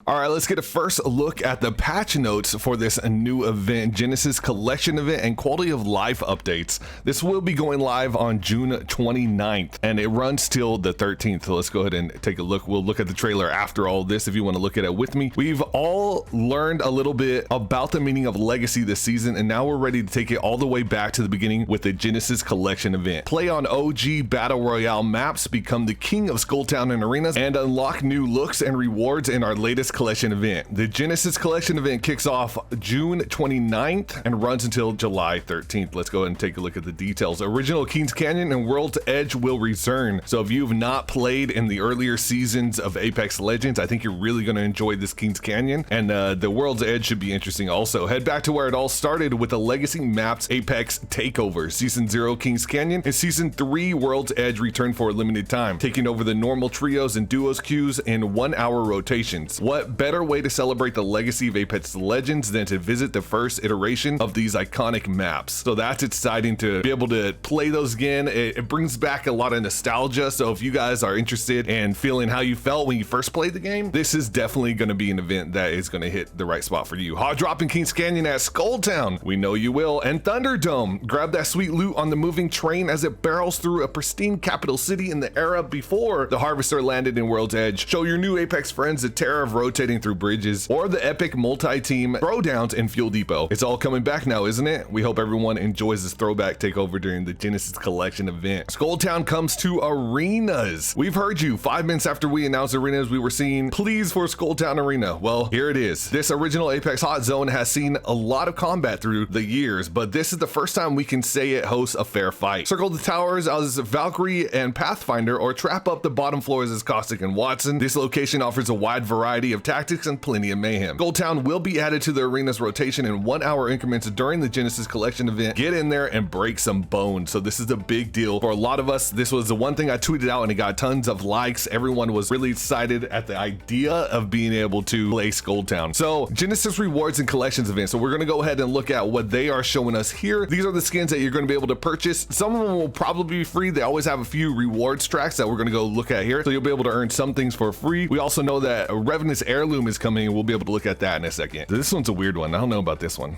All right, let's get a first look at the patch notes for this new event, Genesis Collection event and quality of life updates. This will be going live on June 29th and it runs till the 13th. So let's go ahead and take a look. We'll look at the trailer after all this if you want to look at it with me. We've all learned a little bit about the meaning of legacy this season, and now we're ready to take it all the way back to the beginning with the Genesis Collection event. Play on OG Battle Royale maps, become the king of Skulltown and arenas, and unlock new looks and rewards in our latest collection event. The Genesis Collection event kicks off June 29th and runs until July 13th. Let's go ahead and take a look at the details. Original Kings Canyon and World's Edge will return. So if you've not played in the earlier seasons of Apex Legends, I think you're really going to enjoy this Kings Canyon, and the World's Edge should be interesting also. Head back to where it all started with the Legacy Maps Apex Takeover. Season 0 Kings Canyon and Season 3 World's Edge return for a limited time, taking over the normal trios and duos queues in 1 hour rotations. What better way to celebrate the legacy of Apex Legends than to visit the first iteration of these iconic maps? So that's exciting to be able to play those again. It brings back a lot of nostalgia. So if you guys are interested in feeling how you felt when you first played the game, this is definitely going to be an event that is going to hit the right spot for you. Hot drop in Kings Canyon at Skulltown. We know you will. And Thunderdome. Grab that sweet loot on the moving train as it barrels through a pristine capital city in the era before the Harvester landed in World's Edge. Show your new Apex friends the terror of rotating through bridges or the epic multi-team throwdowns in Fuel Depot. It's all coming back now, isn't it? We hope everyone enjoys this throwback takeover during the Genesis Collection event. Skulltown comes to arenas. We've heard you. 5 minutes after we announced arenas, we were seeing pleas for Skulltown Arena. Well, here it is. This original Apex Hot Zone has seen a lot of combat through the years, but this is the first time we can say it hosts a fair fight. Circle the towers as Valkyrie and Pathfinder, or trap up the bottom floors as Caustic and Watson. This location offers a wide variety of tactics and plenty of mayhem. Skulltown will be added to the arena's rotation in 1 hour increments during the Genesis Collection event. Get in there and break some bones. So this is a big deal for a lot of us. This was the one thing I tweeted out and it got tons of likes. Everyone was really excited at the idea of being able to play Skulltown. So Genesis rewards and collections event. So we're going to go ahead and look at what they are showing us here. These are the skins that you're going to be able to purchase. Some of them will probably be free. They always have a few rewards tracks that we're going to go look at here. So you'll be able to earn some things for free. We also know that Revenant's heirloom is coming. We'll be able to look at that in a second. This one's a weird one. I don't know about this one.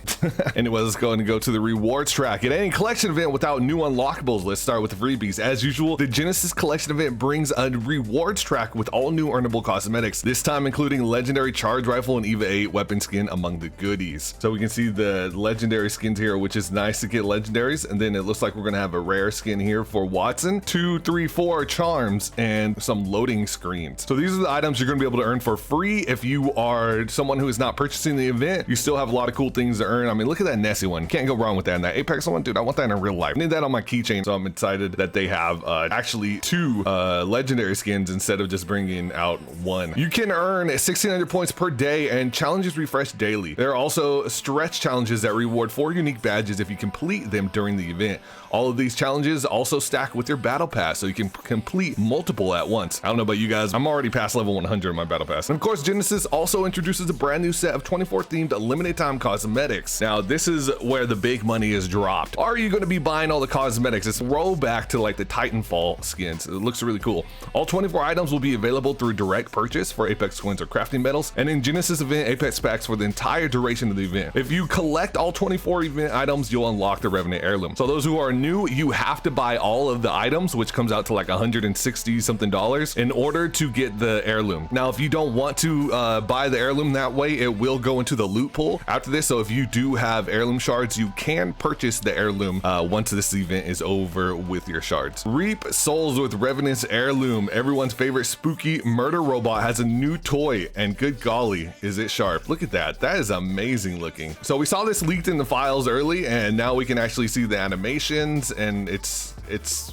Anyway, let's go to the rewards track. It ain't a collection event without new unlockables. Let's start with the freebies. As usual, the Genesis Collection event brings a rewards track with all new earnable cosmetics, this time including legendary charge rifle and EVA 8 weapon skin among the goodies. So we can see the legendary skins here, which is nice to get legendaries. And then it looks like we're going to have a rare skin here for Watson, 2, 3, 4 charms, and some loading screens. So these are the items you're going to be able to earn for free. If you are someone who is not purchasing the event, you still have a lot of cool things to earn. I mean, look at that Nessie one. Can't go wrong with that. And that Apex one, dude, I want that in real life. I need that on my keychain. So I'm excited that they have actually 2 legendary skins instead of just bringing out 1. You can earn 1,600 points per day and challenges refresh daily. There are also stretch challenges that reward 4 unique badges if you complete them during the event. All of these challenges also stack with your battle pass, so you can complete multiple at once. I don't know about you guys, I'm already past level 100 in my battle pass. And of course, Genesis also introduces a brand new set of 24 themed limited time cosmetics. Now, this is where the big money is dropped. Are you going to be buying all the cosmetics? It's rollback to like the Titanfall skins. It looks really cool. All 24 items will be available through direct purchase for Apex coins or crafting medals, and in Genesis event Apex packs for the entire duration of the event. If you collect all 24 event items, you'll unlock the Revenant heirloom. So those who are new, you have to buy all of the items, which comes out to like $160 something in order to get the heirloom. Now, if you don't want to buy the heirloom that way, it will go into the loot pool after this. So if you do have heirloom shards, you can purchase the heirloom once this event is over with your shards. Reap souls with Revenant's heirloom. Everyone's favorite spooky murder robot has a new toy, and good golly, is it sharp. Look at that. That is amazing looking. So we saw this leaked in the files early, and now we can actually see the animations, and it's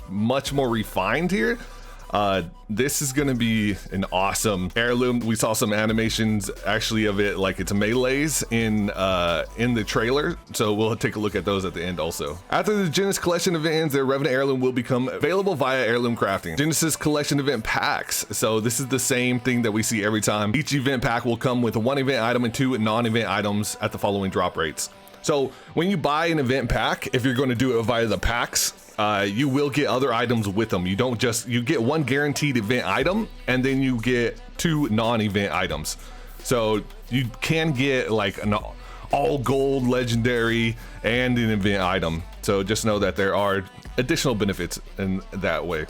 much more refined here. This is going to be an awesome heirloom. We saw some animations actually of it, like it's melees in the trailer, so we'll take a look at those at the end also. After the Genesis Collection event ends, their Revenant heirloom will become available via heirloom crafting. Genesis Collection event packs. So this is the same thing that we see every time. Each event pack will come with 1 event item and 2 non-event items at the following drop rates. So when you buy an event pack, if you're going to do it via the packs, you will get other items with them. You get 1 guaranteed event item, and then you get 2 non-event items. So you can get like an all gold legendary and an event item. So just know that there are additional benefits in that way.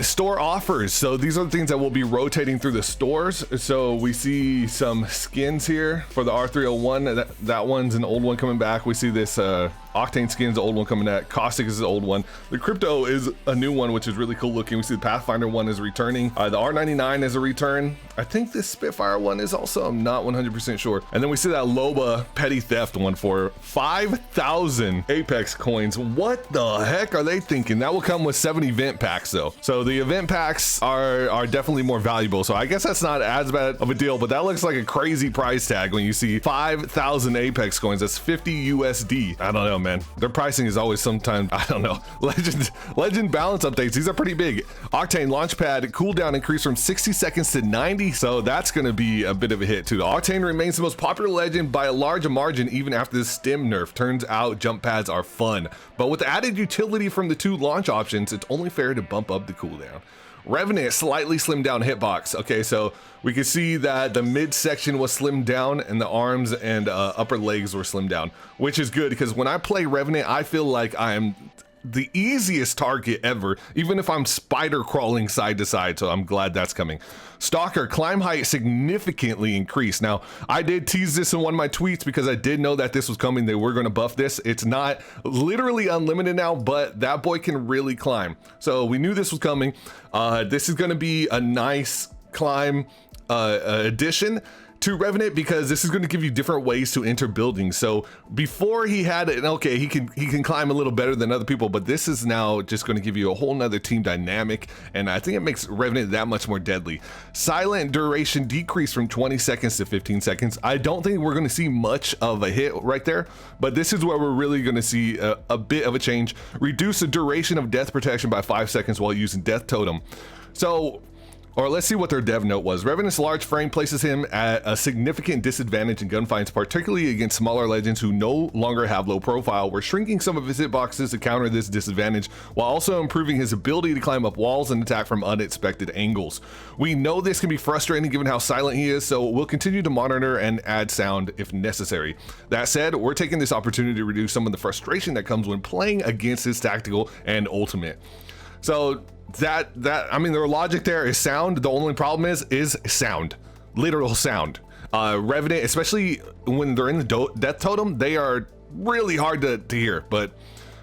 Store offers. So these are the things that will be rotating through the stores. So we see some skins here for the R301. That one's an old one coming back. We see this Octane skin's the old one coming back. Caustic is the old one. The Crypto is a new one, which is really cool looking. We see the Pathfinder one is returning. The R99 is a return. I think this Spitfire one is also, I'm not 100% sure. And then we see that Loba Petty Theft one for 5,000 Apex coins. What the heck are they thinking? That will come with 7 event packs though. So the event packs are definitely more valuable. So I guess that's not as bad of a deal, but that looks like a crazy price tag when you see 5,000 Apex coins. That's 50 USD. I don't know, man. Their pricing is always sometimes, I don't know. Legend balance updates. These are pretty big. Octane Launchpad cooldown increased from 60 seconds to 90. So that's going to be a bit of a hit too. The Octane remains the most popular legend by a large margin even after the stim nerf. Turns out jump pads are fun, but with the added utility from the 2 launch options, it's only fair to bump up the cooldown. Revenant slightly slimmed down hitbox. Okay, so we can see that the midsection was slimmed down and the arms and upper legs were slimmed down, which is good because when I play Revenant, I feel like I am the easiest target ever, even if I'm spider crawling side to side. So I'm glad that's coming. Stalker climb height significantly increased. Now I did tease this in one of my tweets because I did know that this was coming. They were going to buff this. It's not literally unlimited now, but that boy can really climb. So we knew this was coming. This is going to be a nice climb addition to Revenant because this is going to give you different ways to enter buildings. So before he had it, okay, he can climb a little better than other people, but this is now just going to give you a whole nother team dynamic, and I think it makes Revenant that much more deadly. Silent duration decreased from 20 seconds to 15 seconds. I don't think we're going to see much of a hit right there, but this is where we're really going to see a bit of a change. Reduce the duration of death protection by 5 seconds while using Death Totem. So, or let's see what their dev note was. Revenant's large frame places him at a significant disadvantage in gunfights, particularly against smaller legends who no longer have low profile. We're shrinking some of his hitboxes to counter this disadvantage, while also improving his ability to climb up walls and attack from unexpected angles. We know this can be frustrating given how silent he is, so we'll continue to monitor and add sound if necessary. That said, we're taking this opportunity to reduce some of the frustration that comes when playing against his tactical and ultimate. So I mean, their logic there is sound. The only problem is sound, literal sound. Revenant, especially when they're in the Death Totem, they are really hard to hear, but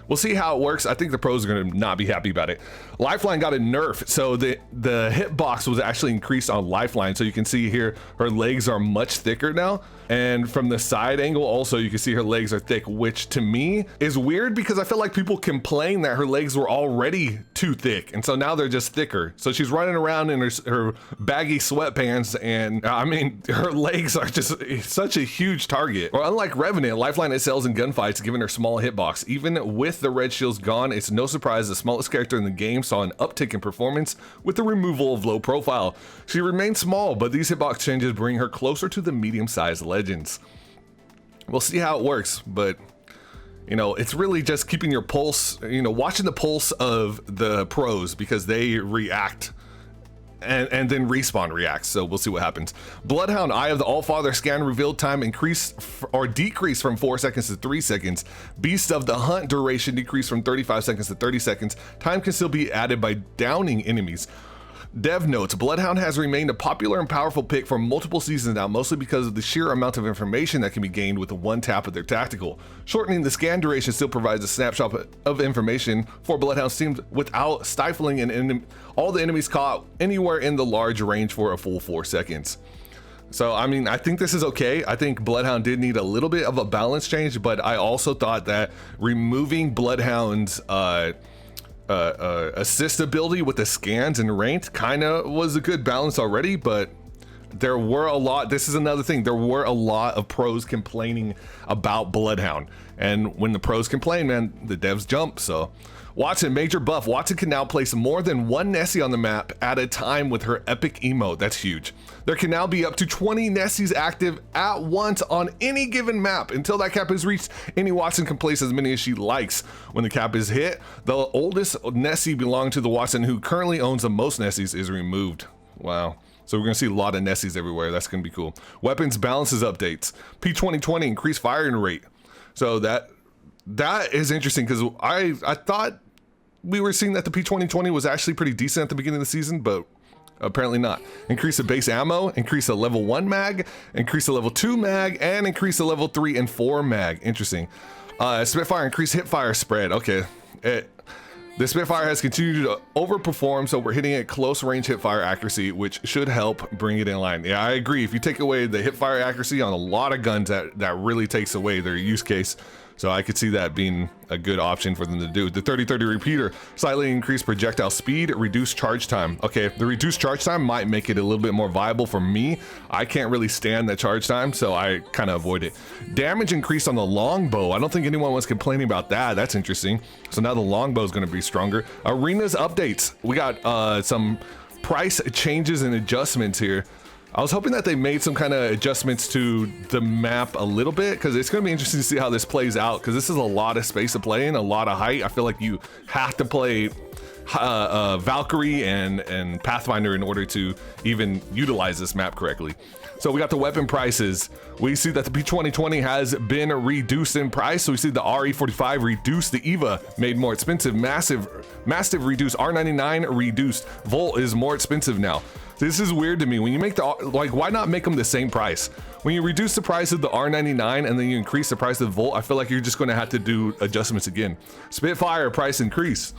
we'll see how it works. I think the pros are going to not be happy about it. Lifeline got a nerf, so the hitbox was actually increased on Lifeline. So you can see here her legs are much thicker now, and from the side angle also you can see her legs are thick, which to me is weird because I feel like people complain that her legs were already too thick, and so now they're just thicker. So she's running around in her baggy sweatpants, and I mean her legs are just such a huge target. Or unlike Revenant, Lifeline excels in gunfights given her small hitbox. Even with the red shields gone, it's no surprise the smallest character in the game saw an uptick in performance with the removal of low profile. She remains small, but these hitbox changes bring her closer to the medium-sized legends. We'll see how it works, but you know, it's really just keeping your pulse, you know, watching the pulse of the pros because they react and then Respawn reacts, so we'll see what happens. Bloodhound Eye of the Allfather scan revealed time increased or decreased from 4 seconds to 3 seconds. Beast of the Hunt duration decreased from 35 seconds to 30 seconds. Time can still be added by downing enemies. Dev notes, Bloodhound has remained a popular and powerful pick for multiple seasons now, mostly because of the sheer amount of information that can be gained with one tap of their tactical. Shortening the scan duration still provides a snapshot of information for Bloodhound's team without stifling all the enemies caught anywhere in the large range for a full 4 seconds. So, I mean, I think this is okay. I think Bloodhound did need a little bit of a balance change, but I also thought that removing Bloodhound's assist ability with the scans and ranked kind of was a good balance already, but there were a lot, this is another thing, there were a lot of pros complaining about Bloodhound, and when the pros complain, man, the devs jump. So Watson, major buff. Watson can now place more than one Nessie on the map at a time with her epic emote. That's huge. There can now be up to 20 Nessies active at once on any given map. Until that cap is reached, any Watson can place as many as she likes. When the cap is hit, the oldest Nessie belonging to the Watson who currently owns the most Nessies is removed. Wow. So we're gonna see a lot of Nessies everywhere. That's gonna be cool. Weapons balances updates. P2020 increased firing rate. So that is interesting because I thought we were seeing that the P2020 was actually pretty decent at the beginning of the season, but apparently not. Increase the base ammo, increase the level 1 mag, increase the level 2 mag, and increase the level 3 and 4 mag. Interesting. Spitfire increased hipfire spread. Okay. The Spitfire has continued to overperform, so we're hitting at close range hipfire accuracy, which should help bring it in line. Yeah, I agree. If you take away the hipfire accuracy on a lot of guns, that really takes away their use case. So I could see that being a good option for them to do. The 30-30 repeater, slightly increased projectile speed, reduced charge time. Okay, the reduced charge time might make it a little bit more viable for me. I can't really stand that charge time, so I kind of avoid it. Damage increased on the longbow. I don't think anyone was complaining about that. That's interesting. So now the longbow is going to be stronger. Arenas updates. We got some price changes and adjustments here. I was hoping that they made some kind of adjustments to the map a little bit, because it's going to be interesting to see how this plays out, because this is a lot of space to play in, a lot of height. I feel like you have to play Valkyrie and Pathfinder in order to even utilize this map correctly. So we got the weapon prices. We see that the P2020 has been reduced in price. So we see the RE45 reduced, the EVA made more expensive, massive reduced, R99 reduced, Volt is more expensive now. This is weird to me. When you make the, like, why not make them the same price? When you reduce the price of the R99 and then you increase the price of the Volt, I feel like you're just gonna have to do adjustments again. Spitfire price increase.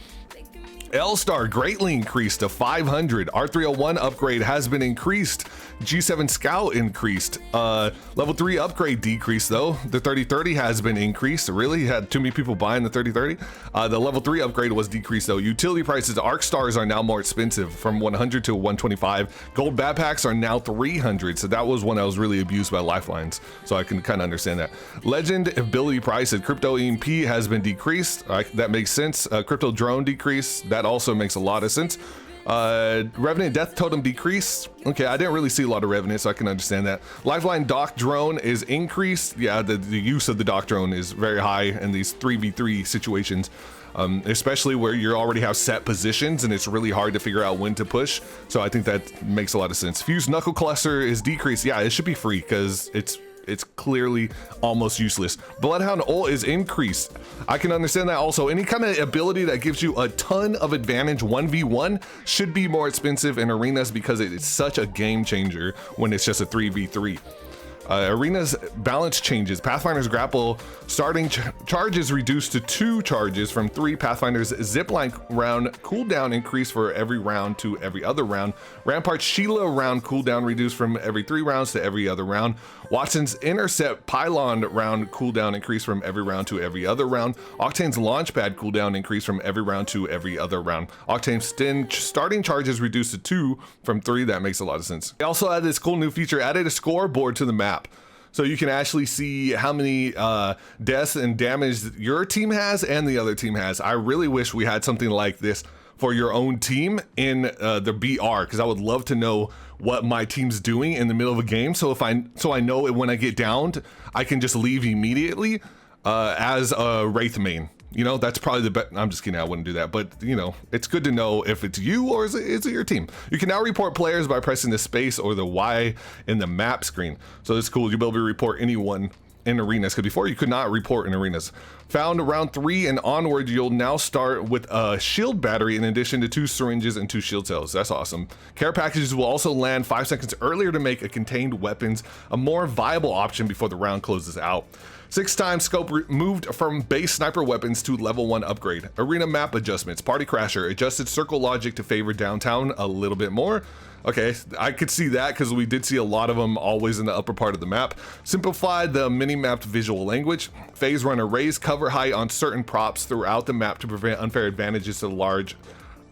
L-Star greatly increased to 500. R301 upgrade has been increased. G7 Scout increased. Level 3 upgrade decreased though. The 3030 has been increased. Really had too many people buying the 3030. The level 3 upgrade was decreased though. Utility prices, Arc Stars are now more expensive from 100 to 125. Gold backpacks are now 300. So that was one that was really abused by Lifelines. So I can kind of understand that. Legend ability prices, Crypto EMP has been decreased. That makes sense. Crypto Drone decreased. That also makes a lot of sense. Revenant Death Totem decreased. Okay, I didn't really see a lot of Revenant, so I can understand that. Lifeline Dock Drone is increased. Yeah, the use of the Dock Drone is very high in these 3v3 situations, especially where you already have set positions and it's really hard to figure out when to push. So I think that makes a lot of sense. Fused Knuckle Cluster is decreased. Yeah, it should be free because it's clearly almost useless. Bloodhound ult is increased. I can understand that also. Any kind of ability that gives you a ton of advantage 1v1 should be more expensive in arenas because it's such a game changer when it's just a 3v3. Arena's balance changes. Pathfinder's grapple starting charges reduced to 2 charges from 3. Pathfinder's zipline round cooldown increased for every round to every other round. Rampart's Sheila round cooldown reduced from every 3 rounds to every other round. Watson's intercept pylon round cooldown increased from every round to every other round. Octane's launchpad cooldown increased from every round to every other round. Octane's starting charges reduced to 2 from 3. That makes a lot of sense. They also added this cool new feature, added a scoreboard to the map. So you can actually see how many deaths and damage your team has and the other team has. I really wish we had something like this for your own team in the BR, because I would love to know what my team's doing in the middle of a game. So I know when I get downed, I can just leave immediately as a Wraith main. You know, that's probably the best. I'm just kidding, I wouldn't do that. But, you know, it's good to know if it's you or is it your team. You can now report players by pressing the space or the Y in the map screen. So it's cool. You'll be able to report anyone in arenas, because before you could not report in arenas. Found round 3 and onward, you'll now start with a shield battery in addition to 2 syringes and 2 shield cells. That's awesome. Care packages will also land 5 seconds earlier to make a contained weapons a more viable option before the round closes out. 6 times scope moved from base sniper weapons to level 1 upgrade. Arena map adjustments. Party Crasher adjusted circle logic to favor downtown a little bit more. Okay, I could see that because we did see a lot of them always in the upper part of the map. Simplified the mini-mapped visual language. Phase runner raised cover height on certain props throughout the map to prevent unfair advantages to large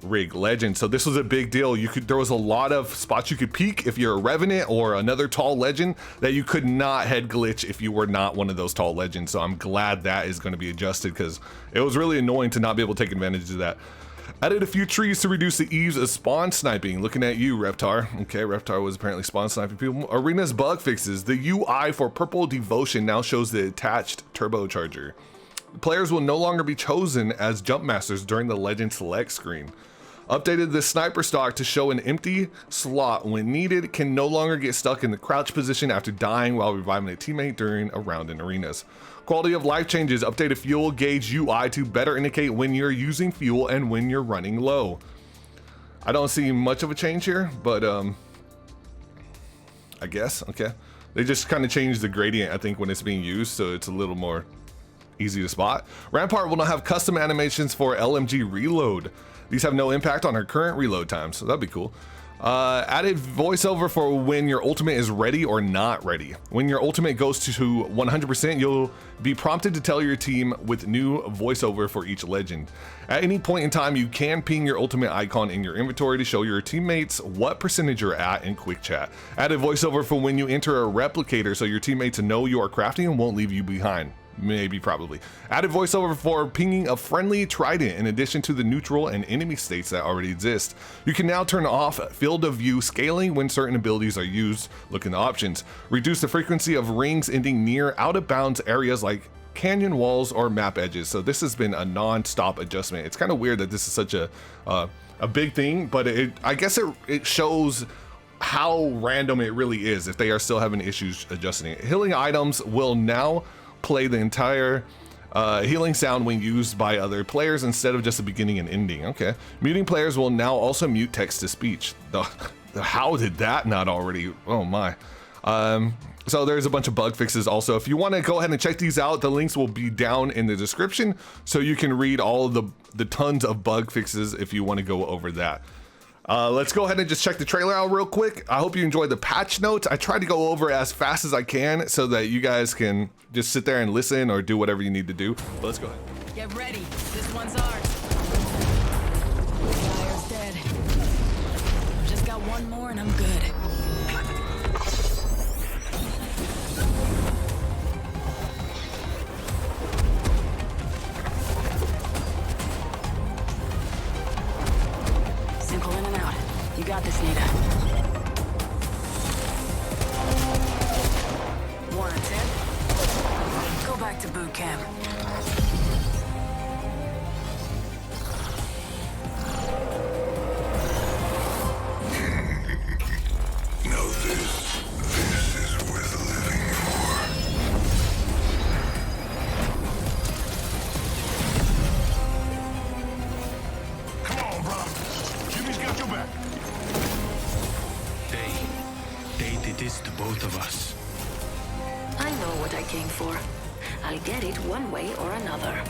rig legend. So this was a big deal. There was a lot of spots you could peek if you're a Revenant or another tall legend that you could not head glitch if you were not one of those tall legends. So I'm glad that is going to be adjusted, because it was really annoying to not be able to take advantage of that. Added a few trees to reduce the ease of spawn sniping. Looking at you, Reptar. Okay, Reptar was apparently spawn sniping people. Arena's bug fixes. The UI for Purple Devotion now shows the attached turbocharger. Players will no longer be chosen as jump masters during the legend select screen. Updated the sniper stock to show an empty slot when needed. Can no longer get stuck in the crouch position after dying while reviving a teammate during a round in arenas. Quality of life changes. Updated fuel gauge UI to better indicate when you're using fuel and when you're running low. I don't see much of a change here, but I guess, okay. They just kind of changed the gradient, I think, when it's being used, so it's a little more easy to spot. Rampart will now have custom animations for LMG reload. These have no impact on her current reload time, so that'd be cool. Added voiceover for when your ultimate is ready or not ready. When your ultimate goes to 100%, you'll be prompted to tell your team with new voiceover for each legend. At any point in time, you can ping your ultimate icon in your inventory to show your teammates what percentage you're at in quick chat. Added voiceover for when you enter a replicator so your teammates know you are crafting and won't leave you behind. Maybe, probably. Added voiceover for pinging a friendly trident in addition to the neutral and enemy states that already exist. You can now turn off field of view scaling when certain abilities are used. Look in the options. Reduce the frequency of rings ending near out of bounds areas like canyon walls or map edges. So this has been a non-stop adjustment. It's kind of weird that this is such a big thing, but I guess it shows how random it really is if they are still having issues adjusting it. Healing items will now play the entire healing sound when used by other players instead of just the beginning and ending. Okay. Muting players will now also mute text to speech. How did that not already? Oh my. So there's a bunch of bug fixes also. If you want to go ahead and check these out, the links will be down in the description so you can read all of the tons of bug fixes if you want to go over that. Let's go ahead and just check the trailer out real quick. I hope you enjoyed the patch notes. I tried to go over as fast as I can so that you guys can just sit there and listen or do whatever you need to do. But let's go ahead. Get ready. This one's ours. Fire's dead. I've just got one more and I'm good. Simple in and out. You got this, Nita. Warranted. Go back to boot camp. Now this is worth living for. Come on, bro. Jimmy's got your back. They did this to both of us. I know what I came for. I'll get it one way or another.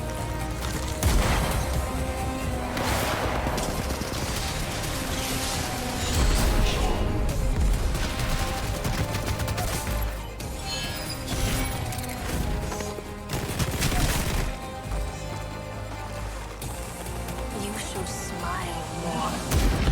You should smile more.